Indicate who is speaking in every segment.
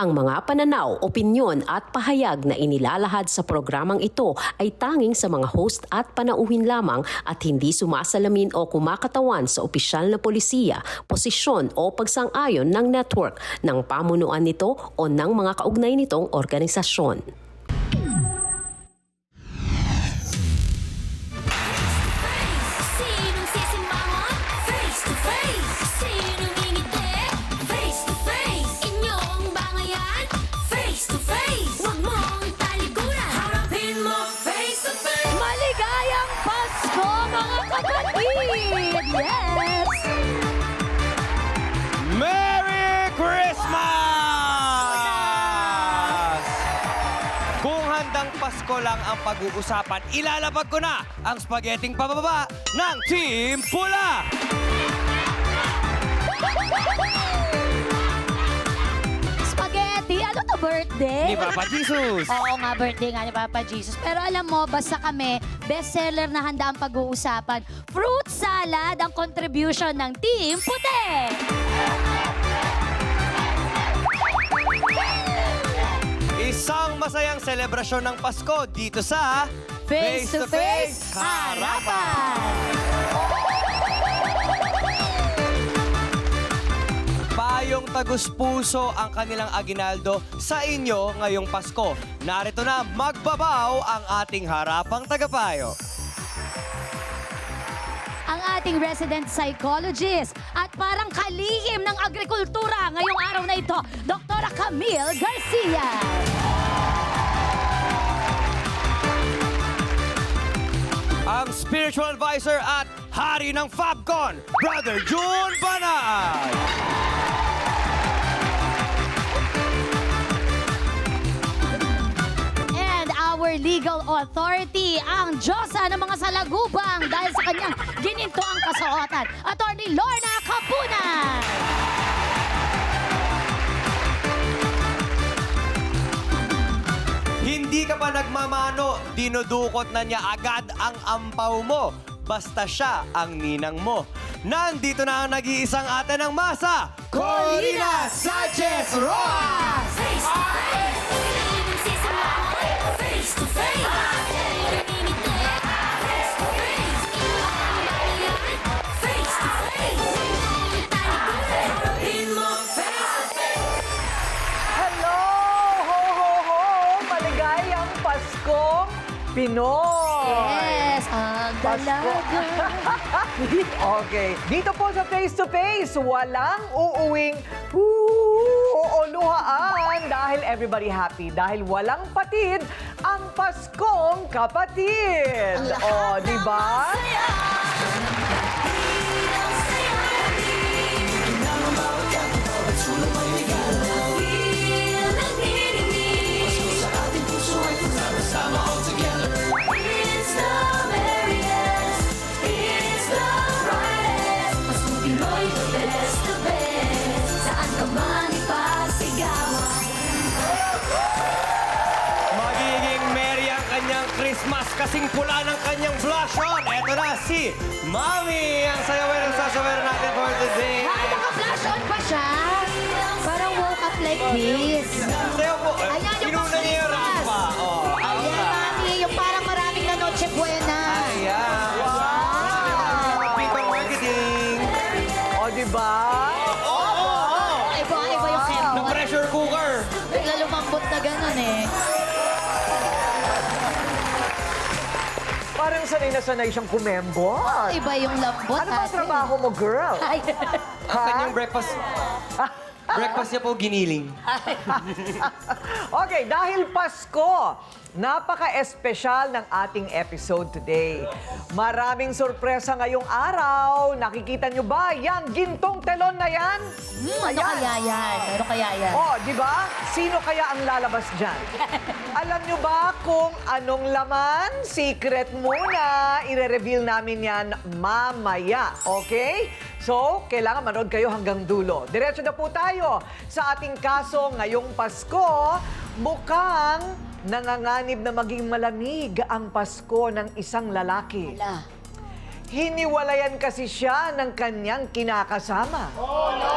Speaker 1: Ang mga pananaw, opinyon at pahayag na inilalahad sa programang ito ay tanging sa mga host at panauhin lamang at hindi sumasalamin o kumakatawan sa opisyal na polisiya, posisyon o pagsang-ayon ng network, ng pamunuan nito o ng mga kaugnay nitong organisasyon.
Speaker 2: Yes!
Speaker 3: Merry Christmas! Kung handang Pasko lang ang pag-uusapan, ilalabag ko na ang spaghetting pababa ng Team Pula!
Speaker 2: Spaghetti, ano to, birthday?
Speaker 3: Ni Papa Jesus!
Speaker 2: Oo nga, birthday nga ni Papa Jesus. Pero alam mo, basta kami, bestseller na handa ang pag-uusapan. Fruit salad ang contribution ng Team Puti!
Speaker 3: Isang masayang selebrasyon ng Pasko dito sa
Speaker 2: Face to Face Harapan!
Speaker 3: Payong tagus-puso ang kanilang aginaldo sa inyo ngayong Pasko. Narito na magbabaw ang ating harapang tagapayo.
Speaker 2: Ang ating resident psychologist at parang kalihim ng agrikultura ngayong araw na ito, Dr. Camille Garcia.
Speaker 3: Ang spiritual advisor at hari ng Fabcon, Brother June Banal.
Speaker 2: And our legal authority, ang Diyosa ng mga salagubang dahil sa kanyang gininto ang kasuotan, Attorney Lorna Capunan.
Speaker 3: Hindi ka pa nagmamano, dinudukot na niya agad ang ampaw mo. Basta siya ang ninang mo. Nandito na ang nag-iisang ate ng masa, Corina Sanchez Rojas!
Speaker 4: Hello! Ho, ho, ho! Maligayang Paskong Pinoy!
Speaker 2: Yes, ang dalaga.
Speaker 4: Okay. Dito po sa Face to Face, walang uuwing o luhaan dahil everybody happy. Dahil walang patid ang Paskong kapatid. O, di ba?
Speaker 3: Magiging merry ang kanyang Christmas kasing pula ng kanyang blush on. Eto na si Mami, ang sayawer ang sasawer natin for today.
Speaker 2: Ay, naka-flash on pa siya. Parang woke up like this.
Speaker 3: Sayo po,
Speaker 2: Ayan yung
Speaker 3: inuna niya yung
Speaker 2: Christmas.
Speaker 3: rampa. Oh,
Speaker 2: Ayan, Mami, yung parang maraming na Noche Buena.
Speaker 3: ayan.
Speaker 4: Wow!
Speaker 3: People marketing.
Speaker 4: O, di ba?
Speaker 2: Iba yung
Speaker 3: Na
Speaker 2: kembot.
Speaker 3: pressure cooker.
Speaker 2: Bigla lumambot na ganun eh.
Speaker 4: Parang sanay siyang kumembot.
Speaker 2: Iba yung lambot.
Speaker 4: Ano ba
Speaker 2: ate.
Speaker 4: trabaho mo, girl?
Speaker 2: Ay,
Speaker 3: Ang kanyang breakfast niya po giniling.
Speaker 4: Okay, dahil Pasko, napaka-espesyal ng ating episode today. Maraming sorpresa ngayong araw. Nakikita nyo ba yan? Gintong telon na yan?
Speaker 2: ano kaya yan? Ano kaya yan?
Speaker 4: Oh, di ba? Sino kaya ang lalabas dyan? Alam nyo ba kung anong laman? Secret muna. Ire-reveal namin yan mamaya. Okay? So, kailangan manood kayo hanggang dulo. Diretso na po tayo sa ating kaso ngayong Pasko. Mukhang nanganganib na maging malamig ang Pasko ng isang lalaki.
Speaker 2: Wala.
Speaker 4: Hiniwalayan kasi siya ng kanyang kinakasama. Oh, no!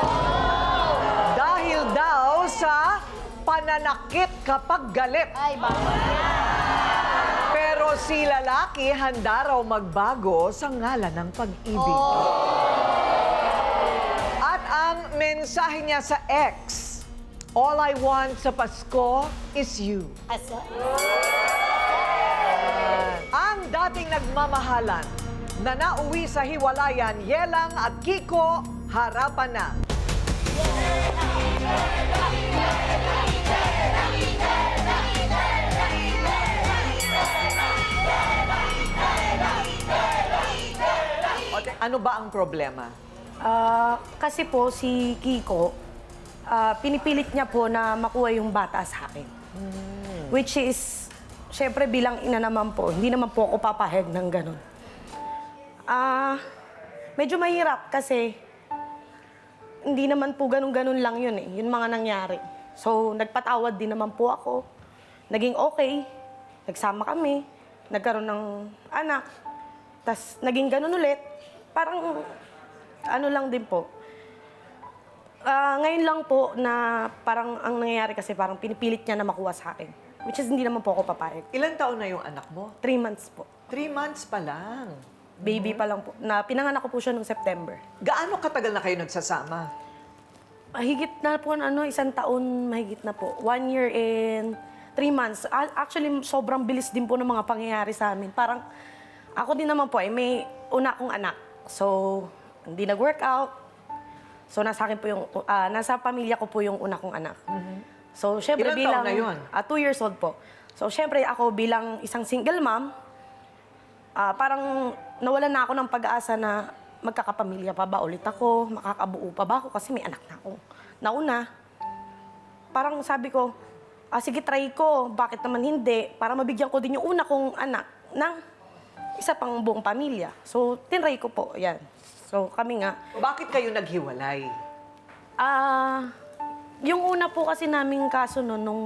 Speaker 4: Dahil daw sa mananakit kapag galit.
Speaker 2: Ay, bawal.
Speaker 4: Pero si lalaki handa raw magbago sa ngalan ng pag-ibig. At ang mensahe niya sa ex, all I want sa Pasko is you. Ang dating nagmamahalan na nauwi sa hiwalayan, Yelang at Kiko, harapan na. Ano ba ang problema?
Speaker 5: Kasi po si Kiko, pinipilit niya po na makuha yung bata sa akin. Which is, syempre bilang ina naman po, hindi naman po ako papaheg ng ganun. Medyo mahirap kasi hindi naman po ganun-ganun lang yun eh, yung mga nangyari. So, nagpatawad din naman po ako. Naging okay, nagsama kami, nagkaroon ng anak, tas naging ganun ulit. Parang, ano lang din po. Ngayon lang po na parang ang nangyayari kasi parang pinipilit niya na makuha sa akin. Which is hindi naman po ako papayag.
Speaker 4: Ilan taon na yung anak mo?
Speaker 5: 3 months po.
Speaker 4: 3 months pa lang.
Speaker 5: Baby pa lang po. Na pinanganak ko po siya noong September.
Speaker 4: Gaano katagal na kayo nagsasama?
Speaker 5: Mahigit na po, 1 taon, mahigit na po. 1 year and 3 months. Actually, sobrang bilis din po ng mga pangyayari sa amin. Parang, ako din naman po, may una akong anak. So, hindi nag-workout. So, nasa akin po yung, nasa pamilya ko po yung una kong anak. So, syempre
Speaker 4: Ilang
Speaker 5: bilang...
Speaker 4: taon na yun?
Speaker 5: 2 years old po. So, syempre ako bilang isang single mom, parang nawalan na ako ng pag-asa na magkakapamilya pa ba ulit ako, makakabuo pa ba ako kasi may anak na ako. Nauna, parang sabi ko, sige try ko, bakit naman hindi? Para mabigyan ko din yung una kong anak ng isa pang buong pamilya. So, tinry ko po, yan. So, kami nga.
Speaker 4: Bakit kayo naghiwalay?
Speaker 5: Yung una po kasi naming kaso noon, nung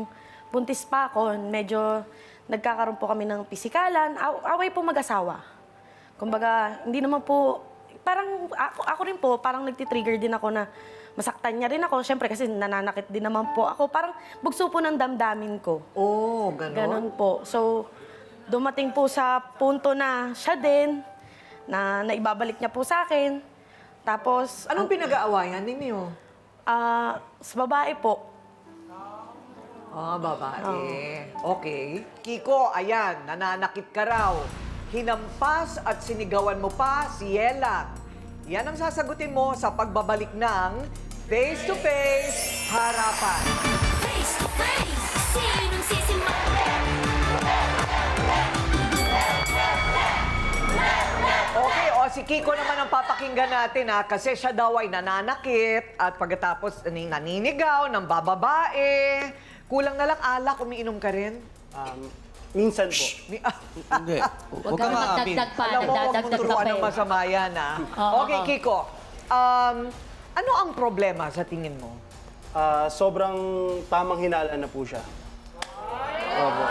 Speaker 5: buntis pa ako, medyo nagkakaroon po kami ng pisikalan. Away po mag-asawa. Kumbaga, hindi naman po, parang ako rin po, parang nagtitrigger din ako na masaktan niya rin ako. Siyempre kasi nananakit din naman po ako. Parang bugso po ng damdamin ko.
Speaker 4: Oh, ganon?
Speaker 5: Ganon po. So, dumating po sa punto na siya din, na naibabalik niya po sa akin. Tapos,
Speaker 4: Anong pinag-aawayan ninyo?
Speaker 5: sa babae po.
Speaker 4: Babae. Okay. Kiko, ayan, nananakit ka raw. Hinampas at sinigawan mo pa si Yelang. Yan ang sasagutin mo sa pagbabalik ng Face to Face Harapan.
Speaker 6: Face to face, sinong sisimulan?
Speaker 4: Okay, si Kiko naman ang papakinggan natin kasi siya daw ay nananakit at pagkatapos naninigaw ng bababae. Kulang na lang alak, umiinom ka rin.
Speaker 7: Minsan po.
Speaker 3: Hindi.
Speaker 2: Huwag kang magdagdag pa,
Speaker 4: Alam mo, huwag mong
Speaker 2: nagdadagdag ka
Speaker 4: turuan
Speaker 2: pa
Speaker 4: ng
Speaker 2: eh.
Speaker 4: masama yan, Okay, Kiko. Ano ang problema sa tingin mo?
Speaker 7: Sobrang tamang hinala na po siya. Opo.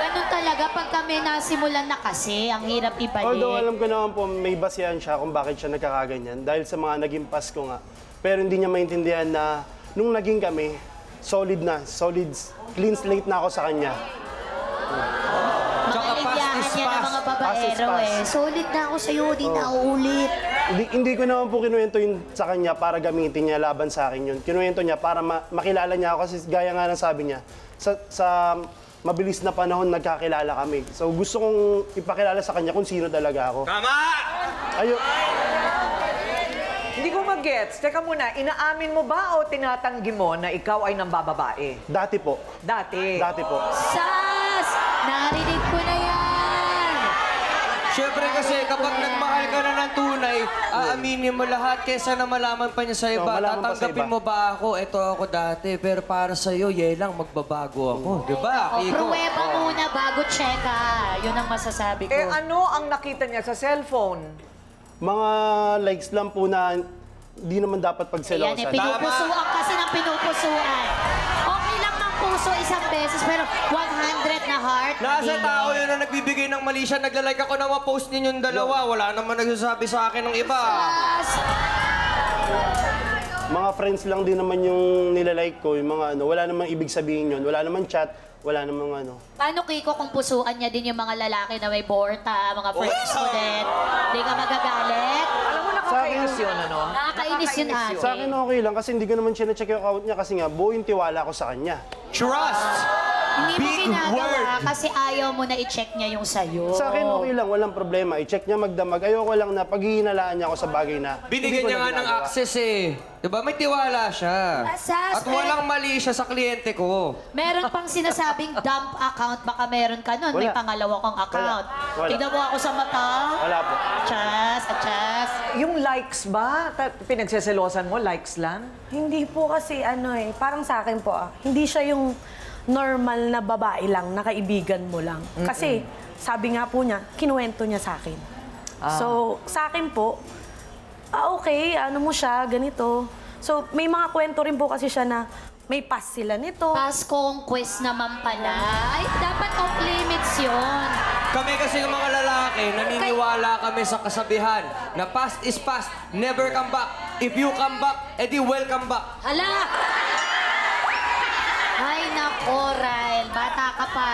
Speaker 2: Ganun talaga pag kami nasimulan na kasi, ang hirap
Speaker 7: Although
Speaker 2: ibalik.
Speaker 7: alam ko naman po may basihan siya kung bakit siya nagkakaganyan dahil sa mga naging Pasko nga. Pero hindi niya maintindihan na nung naging kami, solid, clean slate na ako sa kanya.
Speaker 3: Tsaka
Speaker 2: Mga
Speaker 3: past
Speaker 2: ligyahan
Speaker 3: is
Speaker 2: niya ng
Speaker 3: past.
Speaker 2: mga
Speaker 7: Past is
Speaker 2: babaero
Speaker 7: past.
Speaker 2: eh. Solid na ako sa'yo, di na uulit.
Speaker 7: Hindi ko naman po kinuwento yun sa kanya para gamitin niya laban sa akin yun. Kinuwento niya para makilala niya ako kasi gaya nga ng sabi niya, sa mabilis na panahon nagkakilala kami. So gusto kong ipakilala sa kanya kung sino talaga ako.
Speaker 3: Tama!
Speaker 7: Ayun.
Speaker 4: Hindi ko mag-gets. Teka muna, inaamin mo ba o tinatanggi mo na ikaw ay nambababae?
Speaker 7: Dati po.
Speaker 4: Dati.
Speaker 7: Dati po.
Speaker 2: Sas! Narinig ko na yan!
Speaker 3: Siyempre kasi kapag nagmahal ka na ng tunay, aaminin mo lahat kesa na malaman pa niya sa iba.
Speaker 7: malaman pa sa
Speaker 3: Tatanggapin
Speaker 7: iba.
Speaker 3: mo ba ako? Ito ako dati. Pero para sa'yo, Yelang, magbabago ako. Di ba,
Speaker 2: O,
Speaker 3: Kiko?
Speaker 2: pruweba muna bago check Yun ang masasabi ko.
Speaker 4: Ano ang nakita niya sa cellphone?
Speaker 7: Mga likes lang po na hindi naman dapat
Speaker 2: Ayan eh,
Speaker 7: pagselosan.
Speaker 2: pinupusuan kasi ng pinupusuan. Okay lang ng puso isang beses, pero 100 na heart.
Speaker 3: Nasa
Speaker 2: hindi.
Speaker 3: tao yun na nagbibigay ng mali siya. Naglalike ako ng mga post ninyong dalawa. Wala naman nagsasabi sa akin ng iba.
Speaker 2: Sas!
Speaker 7: Mga friends lang din naman yung nilalike ko, yung mga ano, wala namang ibig sabihin yun. Wala namang chat, wala namang ano.
Speaker 2: Paano, Kiko, kung pusuan niya din yung mga lalaki na may borta, mga friends mo din? Hindi ka magagalit?
Speaker 4: Alam mo, nakakainis yun, ano?
Speaker 2: Nakakainis yun, ate.
Speaker 7: Sa akin okay lang kasi hindi ko naman siya na-check yung account niya kasi nga buo yung tiwala ko sa kanya.
Speaker 3: Trust!
Speaker 2: Hindi mo
Speaker 3: Big
Speaker 2: ginagawa
Speaker 3: word.
Speaker 2: kasi ayaw mo na i-check niya yung sa'yo.
Speaker 7: Sa akin okay lang, walang problema. I-check niya magdamag. Ayoko lang na paghihinalaan niya ako sa bagay na hindi
Speaker 3: Binigyan
Speaker 7: ko
Speaker 3: niya
Speaker 7: na
Speaker 3: nga ng
Speaker 7: ginagawa.
Speaker 3: access eh. Diba? May tiwala siya. At walang mali siya sa kliyente ko.
Speaker 2: Meron pang sinasabing dump account, baka meron ka nun. May
Speaker 7: Wala.
Speaker 2: pangalawa kang account.
Speaker 7: Wala.
Speaker 2: Tignan mo ako sa mata.
Speaker 7: Wala po.
Speaker 2: Chas.
Speaker 4: Yung likes ba, pinagseselosan mo, likes lang?
Speaker 5: Hindi po kasi ano eh, parang sa akin po hindi siya yung normal na babae lang, na kaibigan mo lang. Kasi sabi nga po niya, kinuwento niya sa akin. So, sa akin po, okay, ano mo siya, ganito. So, may mga kwento rin po kasi siya na may past sila nito.
Speaker 2: Past conquest naman pala. Ay, dapat off limits yun.
Speaker 3: Kami kasi ng mga lalaki, naniniwala kami sa kasabihan na past is past, never come back. If you come back, edi welcome back.
Speaker 2: Hala! Ay, nako, Ryle. Bata ka pa.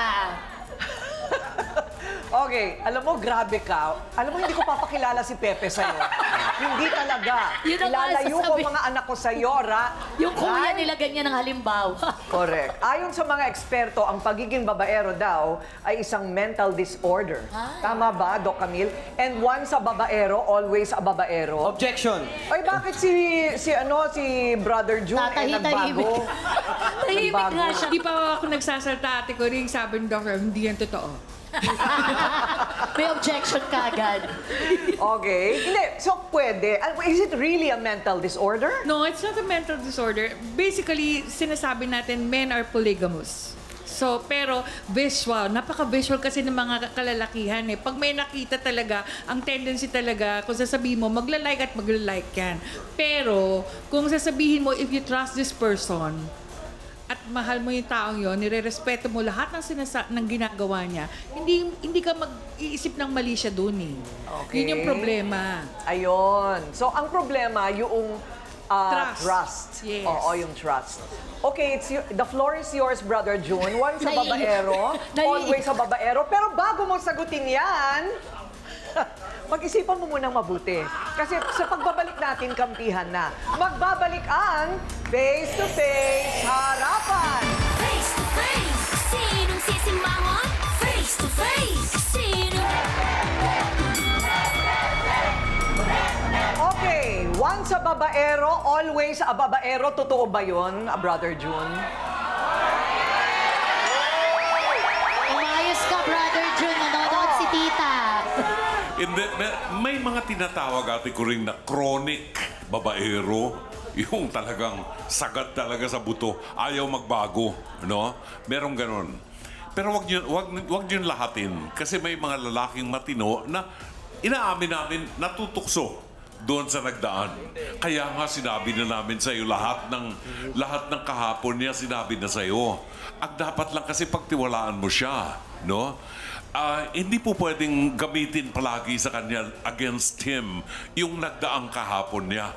Speaker 4: Okay, alam mo, grabe ka. Alam mo, hindi ko papakilala si Pepe sa'yo. Hindi talaga.
Speaker 2: Yun ang
Speaker 4: Ilalayo ko
Speaker 2: sasabihin.
Speaker 4: mga anak ko sa'yo,
Speaker 2: Yung kuya
Speaker 4: Right?
Speaker 2: nila ganyan ng halimbawa.
Speaker 4: Correct. Ayon sa mga eksperto, ang pagiging babaero daw ay isang mental disorder. Tama ba, Doc Camille? And once a babaero, always a babaero.
Speaker 3: Objection.
Speaker 4: Ay, bakit si Brother June
Speaker 2: Tatahimik.
Speaker 4: nagbago?
Speaker 2: Tahimik
Speaker 4: Nagbago.
Speaker 2: nga siya.
Speaker 8: Hindi pa ako nagsasalta, Ate Coring, sabi ng doctor, hindi yan totoo.
Speaker 2: May objection ka agad.
Speaker 4: Okay. Hindi, so pwede. Is it really a mental disorder?
Speaker 8: No, it's not a mental disorder. Basically, sinasabi natin, men are polygamous. So, pero visual, napaka-visual kasi ng mga kalalakihan eh. Pag may nakita talaga, ang tendency talaga, kung sasabihin mo, magla-like at magla-like yan. Pero, kung sasabihin mo, if you trust this person, at mahal mo yung taong yon, nire-respeto mo lahat ng ginagawa niya, hindi ka mag-iisip ng mali siya dun eh.
Speaker 4: Okay.
Speaker 8: Yun yung problema.
Speaker 4: Ayun. So, ang problema, yung trust.
Speaker 8: Yes.
Speaker 4: Oo, yung trust. Okay, the floor is yours, Brother June. Once a babaero, always a babaero. Pero bago mo sagutin yan, pag-isipan mo munang mabuti. Kasi sa pagbabalik natin, kampihan na. Magbabalik ang face-to-face harapan.
Speaker 6: Face to face, sinong sisimangon? Face to face,
Speaker 4: Okay, once a babaero, always a babaero. Totoo ba yun, Brother June?
Speaker 2: Umayos ka, Brother June. Nanonood si tita.
Speaker 9: May mga tinatawag ate ko rin na chronic babaero. Yung talagang sagad talaga sa buto. Ayaw magbago. No? Merong ganon. Pero wag niyo lahatin. Kasi may mga lalaking matino na inaamin namin natutukso doon sa nagdaan. Kaya nga sinabi na namin sa iyo lahat ng kahapon niya sinabi na sa iyo. Ang dapat lang kasi pagtiwalaan mo siya, no? Hindi po pwedeng gamitin palagi sa kanya against him yung nagdaang kahapon niya.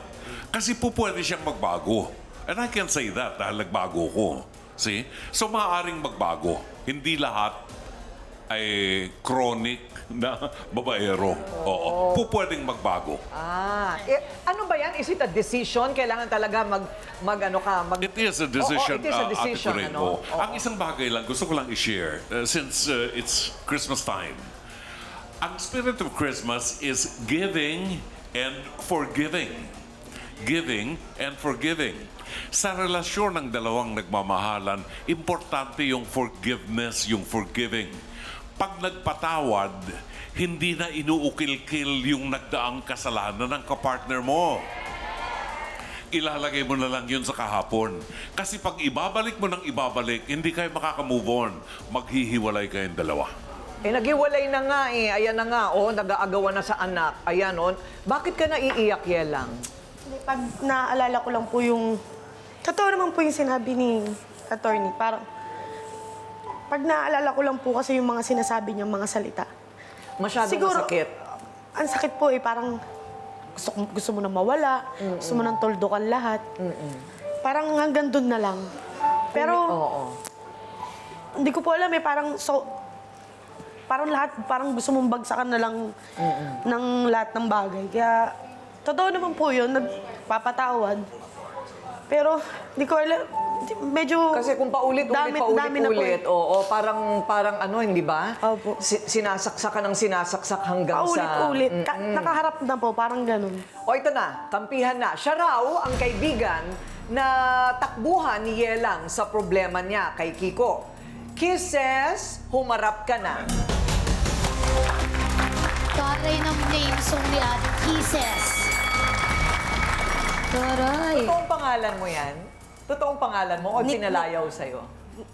Speaker 9: Kasi po pwede siyang magbago. And I can say that dahil nagbago ko. See? So maaaring magbago. Hindi lahat ay chronic na babaero. Oo. Po pwedeng magbago.
Speaker 4: Ano ba yan? Is it a decision? Kailangan talaga
Speaker 9: It is a decision.
Speaker 4: Oo, it is a decision.
Speaker 9: Ate Corinne,
Speaker 4: Ano?
Speaker 9: oo. Ang isang bagay lang, gusto ko lang i-share since it's Christmas time. Ang spirit of Christmas is giving and forgiving. Giving and forgiving. Sa relasyon ng dalawang nagmamahalan, importante yung forgiveness, yung forgiving. Pag nagpatawad, hindi na inuukil-kil yung nagdaang kasalanan ng kapartner mo. Ilalagay mo na lang yun sa kahapon. Kasi pag ibabalik mo ng ibabalik, hindi kayo makaka-move on. Maghihiwalay kayong dalawa.
Speaker 4: Naghiwalay na nga eh. Ayan na nga, nag-aagawan na sa anak. Ayan, Bakit ka naiiyak, Yelang?
Speaker 5: Pag naaalala ko lang po yung... Totoo naman po yung sinabi ni attorney. Parang... Pag naaalala ko lang po kasi yung mga sinasabi niyang mga salita.
Speaker 4: Masyadong masakit.
Speaker 5: Ang sakit po eh, parang... gusto mo na mawala, gusto mo nang tuldukan lahat. Parang hanggang doon na lang. Pero,
Speaker 4: Oo.
Speaker 5: hindi ko po alam eh, parang gusto mong bagsakan na lang ng lahat ng bagay. Kaya, totoo naman po yun, nagpapatawad. Pero, hindi ko alam, medyo...
Speaker 4: Kasi kung paulit-ulit,
Speaker 5: dami na po eh.
Speaker 4: oo, parang ano, hindi ba?
Speaker 5: Opo.
Speaker 4: Sinasaksak ka ng sinasaksak hanggang sa...
Speaker 5: Paulit-ulit. Nakaharap na po, parang ganun.
Speaker 4: O ito na, kampihan na. Siya raw ang kaibigan na takbuhan ni Yelang sa problema niya kay Kiko. Kisses, humarap ka na.
Speaker 2: Taray ng name song ni Ate Kisses. Taray.
Speaker 4: Totoong pangalan mo yan? Totoong pangalan mo o pinalayaw sa'yo?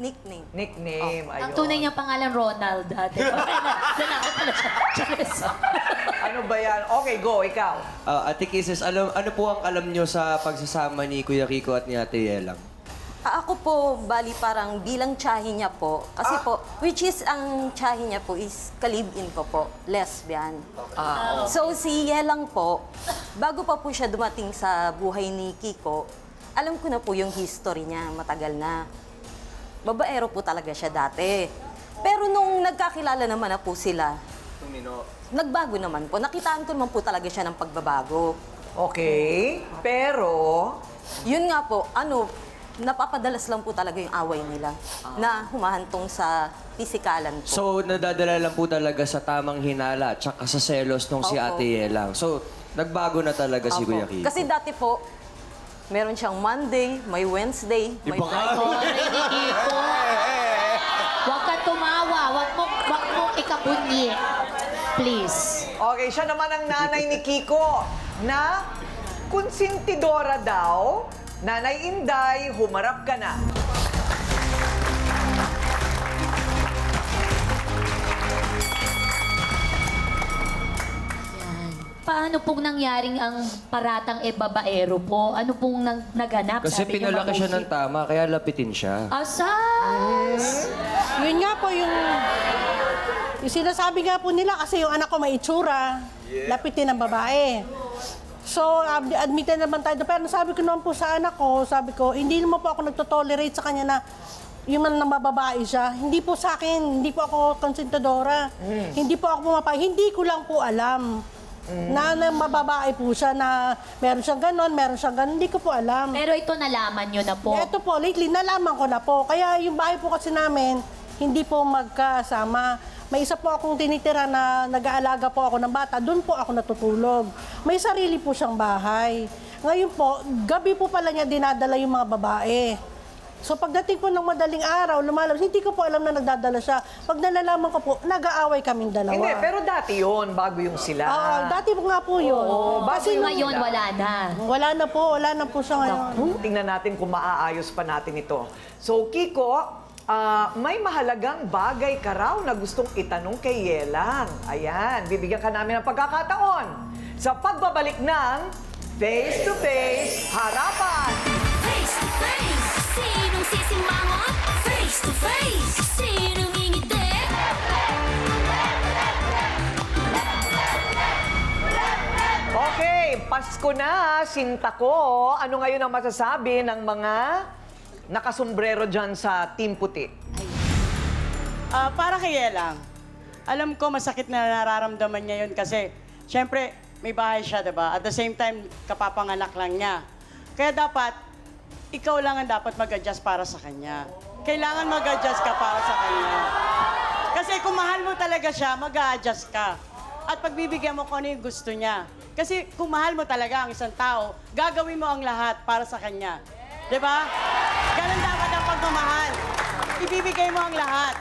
Speaker 5: Nickname.
Speaker 4: Nickname, ayun.
Speaker 2: Ang tunay niyang pangalan, Ronald. Dati. Nanakot pala siya. Charis.
Speaker 4: Ano ba yan? Okay, go, ikaw.
Speaker 3: Ate Kisses, ano po ang alam nyo sa pagsasama ni Kuya Kiko at ni Ate Yelang?
Speaker 10: Ako po, bali parang bilang tsahi niya po. Kasi po, which is ang tsahi niya po is kalib-in ko po, lesbian. So si Yelang po, bago pa po siya dumating sa buhay ni Kiko, alam ko na po yung history niya, matagal na. Babaero po talaga siya dati. Pero nung nagkakilala naman na po sila, nagbago naman po. Nakitaan ko naman po talaga siya ng pagbabago.
Speaker 4: Okay, pero...
Speaker 10: Yun nga po, napapadalas lang po talaga yung away nila na humahantong sa pisikalan po.
Speaker 3: So, nadadala lang po talaga sa tamang hinala at saka sa selos nung si
Speaker 10: Opo.
Speaker 3: Ate Yelang. So, nagbago na talaga si
Speaker 10: Opo.
Speaker 3: Kuya Kiko.
Speaker 10: Kasi dati po, meron siyang Monday, may Wednesday, may Friday.
Speaker 2: Taray ni Kiko. Huwag ka tumawa. Huwag mo ikabunyi. Please.
Speaker 4: Okay, siya naman ang nanay ni Kiko na konsentidora daw. Nanay Inday, humarap ka na.
Speaker 2: Paano pong nangyaring ang paratang babaero po? Ano pong naganap?
Speaker 3: Kasi
Speaker 2: Sabi niyo,
Speaker 3: pinalaki siya
Speaker 2: mabuti.
Speaker 3: ng tama, kaya lapitin siya.
Speaker 2: Asas!
Speaker 11: Yun nga po yung sinasabi nga po nila kasi yung anak ko may itsura, lapitin ng babae. So, admitin naman tayo. Pero sabi ko naman po sa anak ko, sabi ko, hindi naman po ako nagtotolerate sa kanya na yung man na mababae siya. Hindi po sa akin, hindi po ako konsentidora. Hindi po ako pumapay. Hindi ko lang po alam na mababae po siya na meron siyang ganon, meron siyang ganon. Hindi ko po alam.
Speaker 2: Pero ito nalaman nyo na po.
Speaker 11: Ito po, lately, nalaman ko na po. Kaya yung bahay po kasi namin, hindi po magkasama. May isa po akong tinitira na nag-aalaga po ako ng bata. Doon po ako natutulog. May sarili po siyang bahay. Ngayon po, gabi po pala niya dinadala yung mga babae. So pagdating po ng madaling araw, lumalabas, hindi ko po alam na nagdadala siya. Pag nalalaman ko po, nag-aaway kaming dalawa.
Speaker 4: Hindi, pero dati yon bago yung sila.
Speaker 11: Oo, dati po nga po yun.
Speaker 2: Kasi ngayon wala na.
Speaker 11: Wala na po siya ngayon.
Speaker 4: Tingnan natin kung maaayos pa natin ito. So, Kiko, may mahalagang bagay ka raw na gustong itanong kay Yelang. Ayan, bibigyan ka namin ng pagkakataon sa pagbabalik ng Face to Face Harapan.
Speaker 6: Face to face, sinong sisimangot? Face to face, sinong ngingiti?
Speaker 4: Okay, Pasko na, sinta ko. Ano ngayon ang masasabi ng mga nakasombrero dyan sa Team Puti?
Speaker 12: Para kay Yelang, alam ko masakit na nararamdaman niya yun kasi, syempre, may bahay siya, diba? At the same time, kapapanganak lang niya. Kaya dapat, ikaw lang ang dapat mag-adjust para sa kanya. Kailangan mag-adjust ka para sa kanya. Kasi kung mahal mo talaga siya, mag-a-adjust ka. At pagbibigyan mo kung ano yung gusto niya. Kasi kung mahal mo talaga ang isang tao, gagawin mo ang lahat para sa kanya. Diba? Ganun dapat ang pagmamahal. Ibibigay mo ang lahat.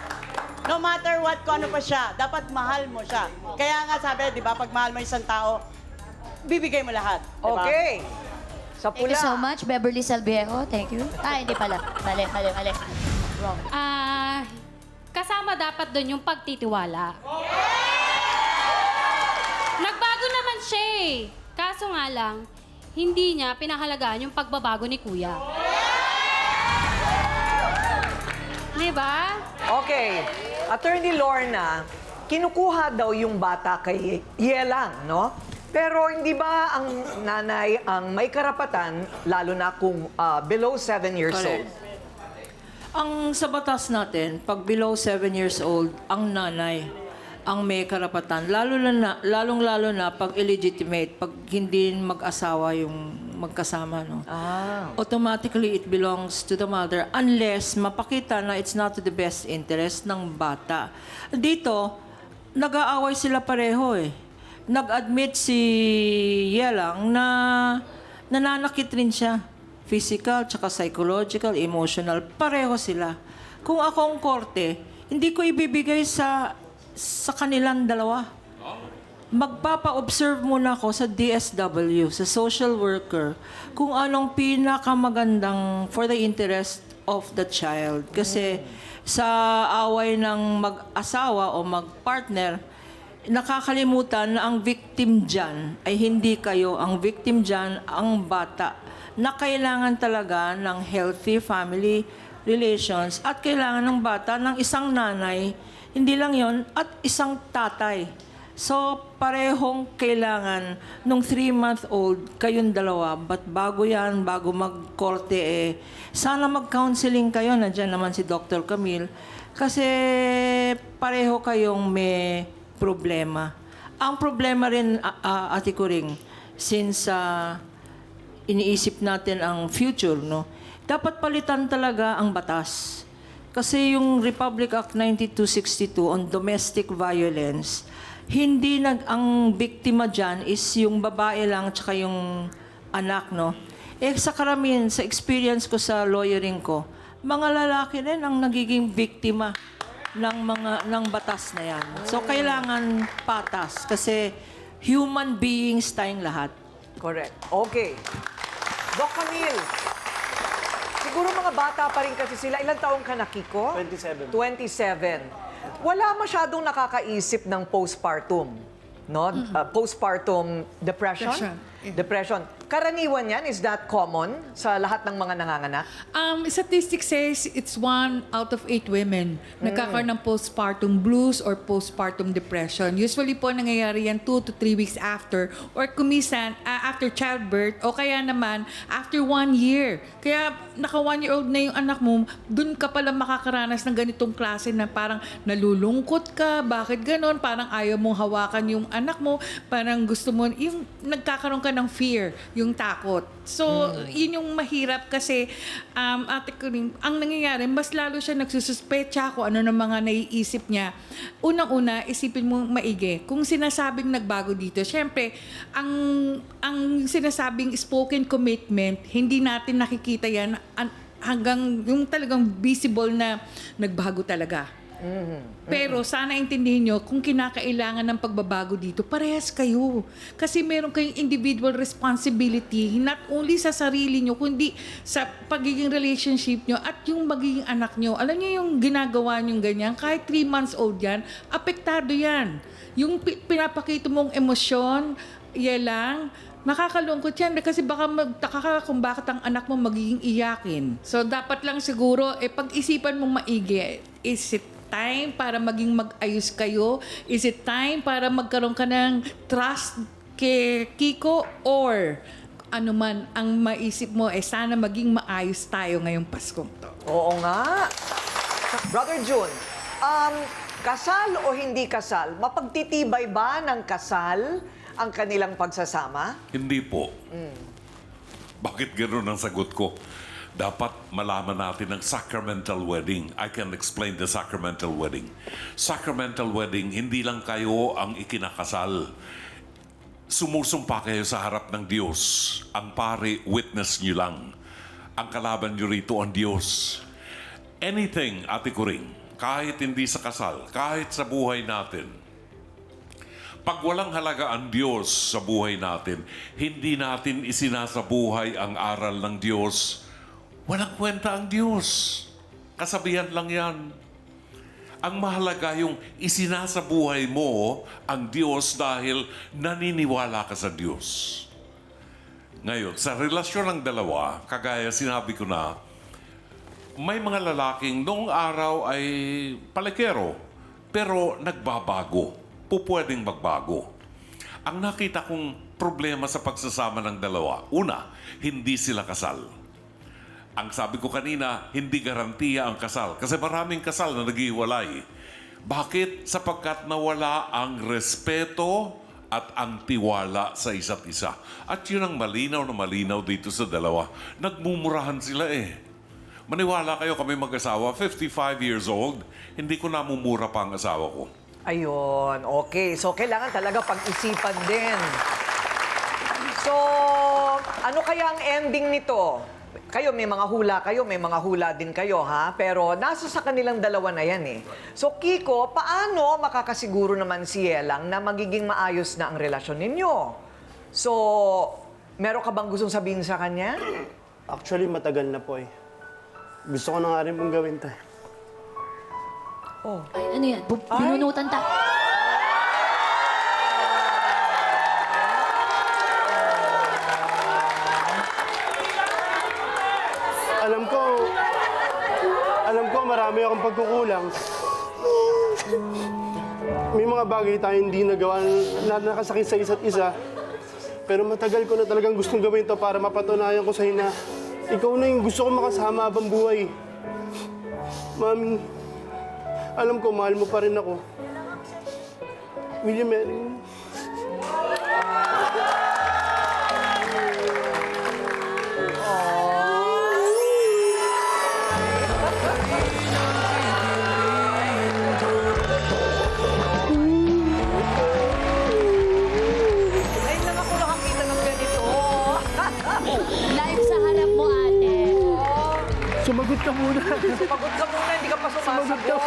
Speaker 12: No matter what, kung ano pa siya, dapat mahal mo siya. Kaya nga sabi, di ba, pag mahal mo isang tao, bibigay mo lahat. Diba?
Speaker 4: Okay. Sa
Speaker 2: Thank
Speaker 4: pula.
Speaker 2: you so much, Beverly Salviejo. Thank you. Hindi pala. Mali. Wrong.
Speaker 13: Kasama dapat doon yung pagtitiwala. Nagbago naman siya eh. Kaso nga lang, hindi niya pinahalagaan yung pagbabago ni Kuya. Diba?
Speaker 4: Okay. Attorney Lorna, kinukuha daw yung bata kay Yelang, no? Pero hindi ba ang nanay ang may karapatan, lalo na kung below 7 years old?
Speaker 14: Ang sa batas natin, pag below 7 years old, ang nanay ang may karapatan. Lalong-lalo na pag illegitimate, pag hindi mag-asawa yung magkasama. No? Automatically, it belongs to the mother unless mapakita na it's not to the best interest ng bata. Dito, nag-aaway sila pareho eh. Nag-admit si Yelang na nananakit rin siya. Physical, tsaka psychological, emotional, pareho sila. Kung ako ang korte, hindi ko ibibigay sa kanilang dalawa. Magpapa-observe muna ako sa DSW, sa social worker, kung anong pinakamagandang for the interest of the child. Kasi sa away ng mag-asawa o mag-partner, nakakalimutan na ang victim dyan ay hindi kayo. Ang victim dyan, ang bata, na kailangan talaga ng healthy family relations at kailangan ng bata ng isang nanay, hindi lang yon, at isang tatay. So, parehong kailangan nung 3-month-old kayong dalawa. But bago yan, bago magkorte, sana mag-counseling kayo. Nandiyan naman si Dr. Camille. Kasi pareho kayong may problema. Ang problema rin, Ate Kuring, since iniisip natin ang future, no? Dapat palitan talaga ang batas. Kasi yung Republic Act 9262 on domestic violence, hindi ang biktima dyan is yung babae lang tsaka yung anak, no? Sa karamihan, sa experience ko sa lawyering ko, mga lalaki rin ang nagiging biktima ng batas na yan. So, kailangan patas kasi human beings tayong lahat.
Speaker 4: Correct. Okay. Doc Camille, siguro mga bata pa rin kasi sila. Ilang taong ka na, Kiko?
Speaker 7: 27.
Speaker 4: 27. Wala masyadong nakakaisip ng postpartum, no? Postpartum depression? Depression. Karaniwan yan, is that common sa lahat ng mga nanganganak?
Speaker 8: Statistics says it's 1 out of 8 women nagkakaroon ng postpartum blues or postpartum depression. Usually po nangyayari yan 2 to 3 weeks after or kumisan after childbirth o kaya naman after 1 year. Kaya naka 1-year-old na yung anak mo, dun ka pala makakaranas ng ganitong klase na parang nalulungkot ka, bakit ganon? Parang ayaw mong hawakan yung anak mo, parang gusto mo, yung nagkakaroon ka ng fear, yung takot. So, yun yung mahirap kasi, Ate Kuring, ang nangyayari, mas lalo siya nagsususpecha kung ano ng mga naiisip niya. Unang-una, isipin mo maigi. Kung sinasabing nagbago dito, syempre, ang sinasabing spoken commitment, hindi natin nakikita yan hanggang yung talagang visible na nagbago talaga. Pero sana intindihin nyo, kung kinakailangan ng pagbabago dito, parehas kayo. Kasi meron kayong individual responsibility, not only sa sarili nyo, kundi sa pagiging relationship nyo at yung magiging anak nyo. Alam nyo yung ginagawa nyo ganyan, kahit 3 months old yan, apektado yan. Yung pinapakita mong emosyon, lang, makakalungkot yan kasi baka magtaka ka kung bakit ang anak mo magiging iyakin. So, dapat lang siguro, pag-isipan mong maigi, is it time para maging mag-ayos kayo? Is it time para magkaroon ka ng trust kay Kiko? Or ano man ang maisip mo, sana maging maayos tayo ngayong Paskong to.
Speaker 4: Oo nga. Brother June, kasal o hindi kasal? Mapagtitibay ba ng kasal ang kanilang pagsasama?
Speaker 9: Hindi po. Bakit gano'n ang sagot ko? Dapat malaman natin ang sacramental wedding. I can explain the sacramental wedding. Sacramental wedding, hindi lang kayo ang ikinakasal. Sumusumpa kayo sa harap ng Diyos. Ang pari, witness nyo lang. Ang kalaban nyo rito ang Diyos. Anything, Ate Kuring, kahit hindi sa kasal, kahit sa buhay natin, pag walang halaga ang Diyos sa buhay natin, hindi natin isinasabuhay ang aral ng Diyos, walang kwenta ang Diyos. Kasabihan lang yan. Ang mahalaga yung isinasabuhay mo ang Diyos dahil naniniwala ka sa Diyos. Ngayon, sa relasyon ng dalawa, kagaya sinabi ko na, may mga lalaking noong araw ay palekero, pero nagbabago. Pupwedeng magbago. Ang nakita kong problema sa pagsasama ng dalawa, una, hindi sila kasal. Ang sabi ko kanina, hindi garantiya ang kasal. Kasi maraming kasal na naghiwalay. Bakit? Sapagkat nawala ang respeto at ang tiwala sa isa't isa. At yun ang malinaw na malinaw dito sa dalawa. Nagmumurahan sila eh. Maniwala kayo, kami mag-asawa, 55 years old, hindi ko namumura pa ang asawa ko.
Speaker 4: Ayun, okay. So, kailangan talaga pag-isipan din. So, ano kaya ang ending nito? Kayo, may mga hula din kayo, ha? Pero nasa sa kanilang dalawa na yan, eh. So, Kiko, paano makakasiguro naman si Yelang na magiging maayos na ang relasyon ninyo? So, meron ka bang gustong sabihin sa kanya?
Speaker 7: Actually, matagal na po eh. Gusto ko na nga rin pong gawin tayo.
Speaker 4: Oh.
Speaker 2: Ay, ano yan? Binunutan ta.
Speaker 7: Alam ko marami akong pagkukulang. May mga bagay tayo hindi nagawa na nakasakit sa isa't isa. Pero matagal ko na talagang gustong gawin to para mapatunayan ko sa'yo na ikaw na yung gusto ko makasama habang buhay. Mami, alam ko mahal mo pa rin ako. Will you marry me?
Speaker 4: Ay, lang ako nakakita ng ganito.
Speaker 2: Live sa harap mo, ate.
Speaker 7: Sumagot ka muna.
Speaker 4: Sumagot ka muna, hindi ka pa sumasagot.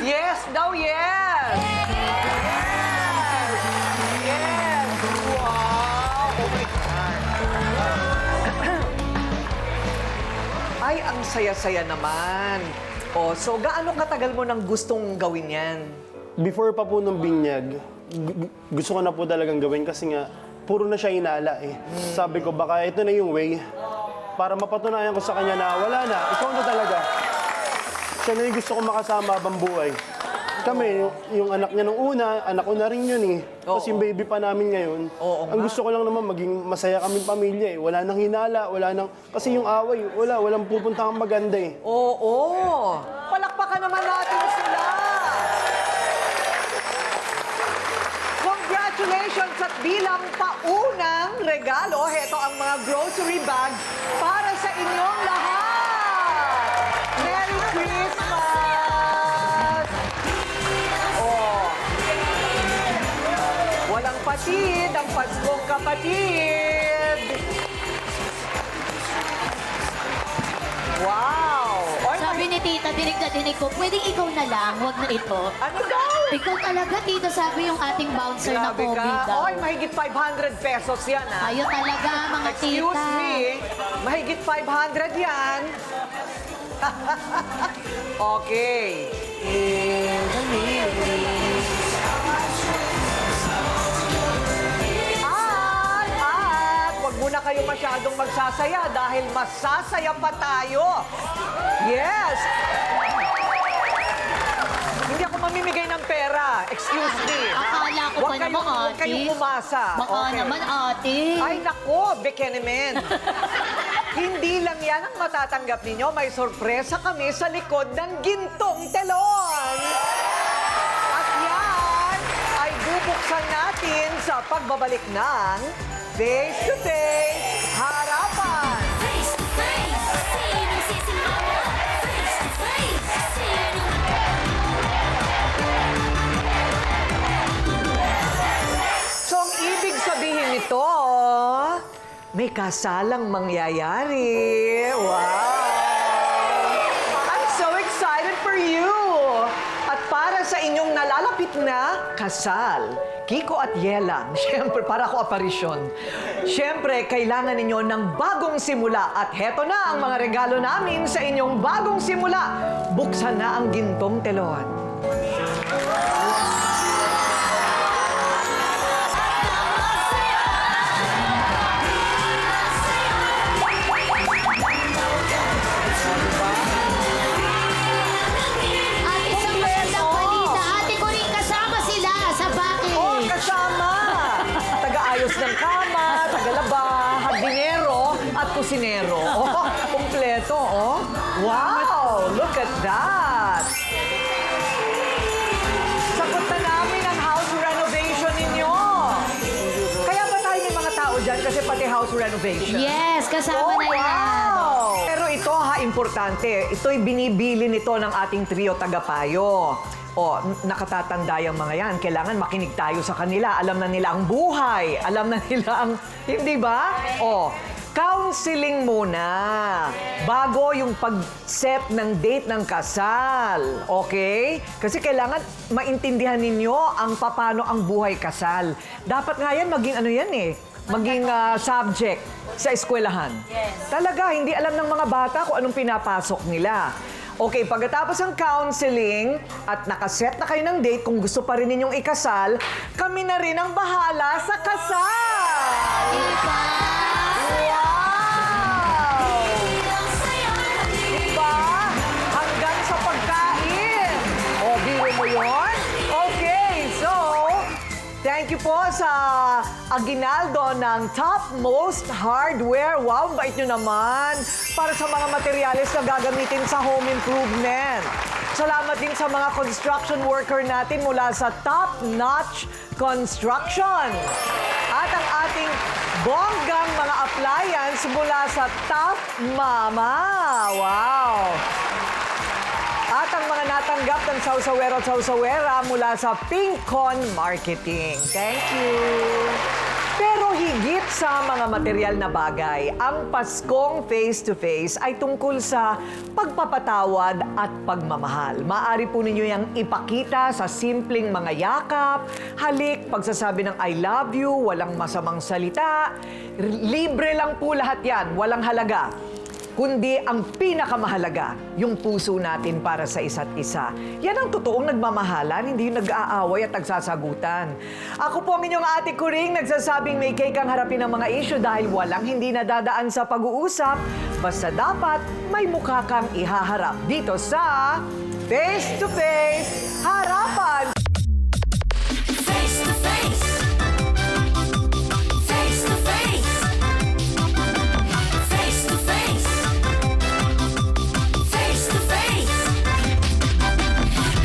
Speaker 4: Yes daw, yes! Yes! Wow! Oh my God! Ay, ang saya-saya naman. Oh, so gaano katagal mo nang gustong gawin yan?
Speaker 7: Before pa po ng binyag, gusto ko na po talagang gawin kasi nga, puro na siya inala eh. Sabi ko, baka ito na yung way para mapatunayan ko sa kanya na wala na, ikaw na talaga. Siya na yung gusto ko makasama habang buhay. Kami, yung anak niya nung una, anak ko na rin yun eh. Tapos yung baby pa namin ngayon. Ang gusto ko lang naman maging masaya kaming pamilya eh. Wala nang hinala, wala nang... Kasi yung away, walang pupuntang maganda eh.
Speaker 4: Oo! Palakpakan naman natin sila! Congratulations at bilang paunang regalo, heto ang mga grocery bags para sa inyong lahat! Merry Christmas! Oh. Walang patid, ang Paskong kapatid! Wow! Oy,
Speaker 2: Sabi ni tita, dinig na dinig ko, pwedeng ikaw na lang, huwag na ito.
Speaker 4: ano daw?
Speaker 2: Ikaw talaga, tita, sabi yung ating bouncer na
Speaker 4: Grabe
Speaker 2: COVID
Speaker 4: ka.
Speaker 2: daw.
Speaker 4: Oy, mahigit 500 pesos yan, ha?
Speaker 2: Kayo talaga, mga tita.
Speaker 4: Excuse me, mahigit 500 yan. Okay. At wag muna kayo masyadong magsasaya dahil masasaya pa tayo. Yes! Hindi ako mamimigay ng pera. Excuse me.
Speaker 2: Akala ko pa naman,
Speaker 4: Huwag
Speaker 2: ate.
Speaker 4: kayong umasa.
Speaker 2: Baka naman, ate.
Speaker 4: Ay, nako, Bekenemen. Hindi lang yan ang matatanggap ninyo. May sorpresa kami sa likod ng gintong telon. At yan ay bubuksan natin sa pagbabalik ng Face to Face Harapan.
Speaker 6: Face to face, sinong sisimango? Face to face, sinong
Speaker 4: So, ang ibig sabihin nito, may kasalang mangyayari. Wow! I'm so excited for you! At para sa inyong nalalapit na kasal, Kiko at Yelang, syempre, para ako aparisyon. Syempre, kailangan ninyo ng bagong simula. At heto na ang mga regalo namin sa inyong bagong simula. Buksan na ang gintong telon.
Speaker 2: At isang magandang balita, ate ko rin kasama sila sa bakit.
Speaker 4: Wow! Look at that! Sagot na namin ang house renovation ninyo. Kaya ba tayo may mga tao dyan kasi pati house renovation?
Speaker 2: Yes, kasama na yan.
Speaker 4: Wow! Pero ito ha, importante. Ito'y binibili nito ng ating trio tagapayo. O, nakatatanda yung mga yan. Kailangan makinig tayo sa kanila. Alam na nila ang buhay. Alam na nila ang... Hindi ba? O, counseling muna. Bago yung pag-set ng date ng kasal. Okay? Kasi kailangan maintindihan ninyo ang paano ang buhay kasal. Dapat nga yan maging ano yan eh. Maging subject sa eskwelahan. Yes. Talaga, hindi alam ng mga bata kung anong pinapasok nila. Okay, pagkatapos ng counseling at nakaset na kayo ng date, kung gusto pa rin ninyong ikasal, kami na rin ang bahala sa kasal!
Speaker 2: Diba?
Speaker 4: Wow! Diba? Hanggang sa pagkain! O, biro mo yun? Okay, so, thank you po sa aginaldo ng Topmost Hardware. Wow, bait nyo naman. Para sa mga materyales na gagamitin sa home improvement. Salamat din sa mga construction worker natin mula sa Top Notch Construction. At ang ating bonggang mga appliance mula sa Top Mama. Wow! At ang mga natanggap ng Sausawero at Sausawera mula sa Pincon Marketing. Thank you! Pero higit sa mga material na bagay, ang Paskong Face-to-Face ay tungkol sa pagpapatawad at pagmamahal. Maaari po ninyo yang ipakita sa simpleng mga yakap, halik, pagsasabi ng I love you, walang masamang salita. Libre lang po lahat yan, walang halaga. Kundi ang pinakamahalaga, yung puso natin para sa isa't isa. Yan ang totoong nagmamahalan, hindi yung nag-aaway at nagsasagutan. Ako po ang inyong ate Kuring, nagsasabing may cake ang harapin ng mga issue dahil walang hindi nadadaan sa pag-uusap. Basta dapat may mukha kang ihaharap dito sa Face to Face Harapan.
Speaker 6: Face to face. Face to face. Face to face. Face to face.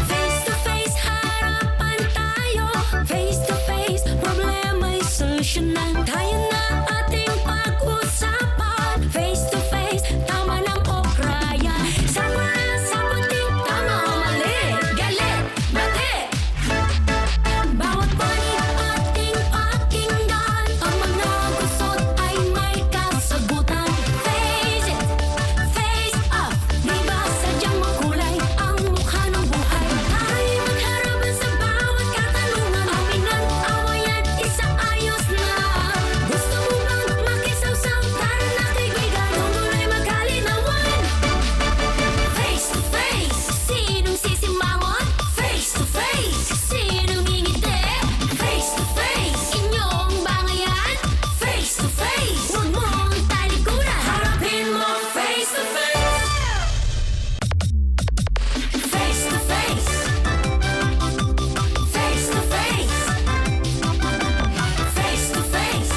Speaker 6: Face to face, harapan tayo. Face to face, problema'y solusyonan. Kaya na ating pag-usapan. Face to face, tama lang o kraya. Sama na sa puting tama o mali. Galit, bati. Bawat panig ating pakinggan. Ang mga gusot ay may kasagutan. Face it, face up. Di ba sadyang makulay ang mukha ng buhay? Tayo'y magharapan sa bawat katanungan. Aminan, awayan, isaayos na. Gusto mo bang makisawsaw? Tara na kaibigan, tungkulay magkalinawan. Face to face, sinong sisimangot? Face to face, sinong ngingiti? Face to face, inyong bangayan? Face to face, huwag mong talikuran. Harapin mo face to face. Face to face. Face to face. Face to face.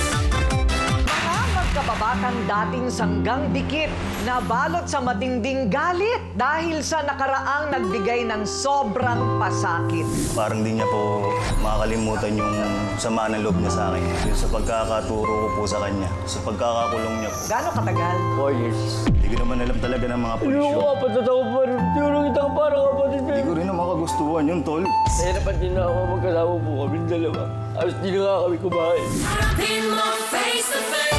Speaker 4: Mga magkababatang dating sanggang dikit, nabalot sa matinding galit dahil sa nakaraang nagbigay ng sobrang pasakit.
Speaker 15: Parang di niya po makakalimutan yung sama ng loob niya sa akin. Yung sa pagkakaturo ko po sa kanya, sa pagkakakulong niya po.
Speaker 4: Gano'ng katagal?
Speaker 15: 4 years. Hindi ko naman alam talaga ng mga pulisyo.
Speaker 16: kapatid ako pa rin. Tulong itang parang kapatid.
Speaker 15: Hindi ko rin naman kagustuhan yun, tol.
Speaker 16: Nahirapan din na ako magkasama po kami dalawa. Ayos din na nga kami kumain.
Speaker 6: Harapin mo face to face.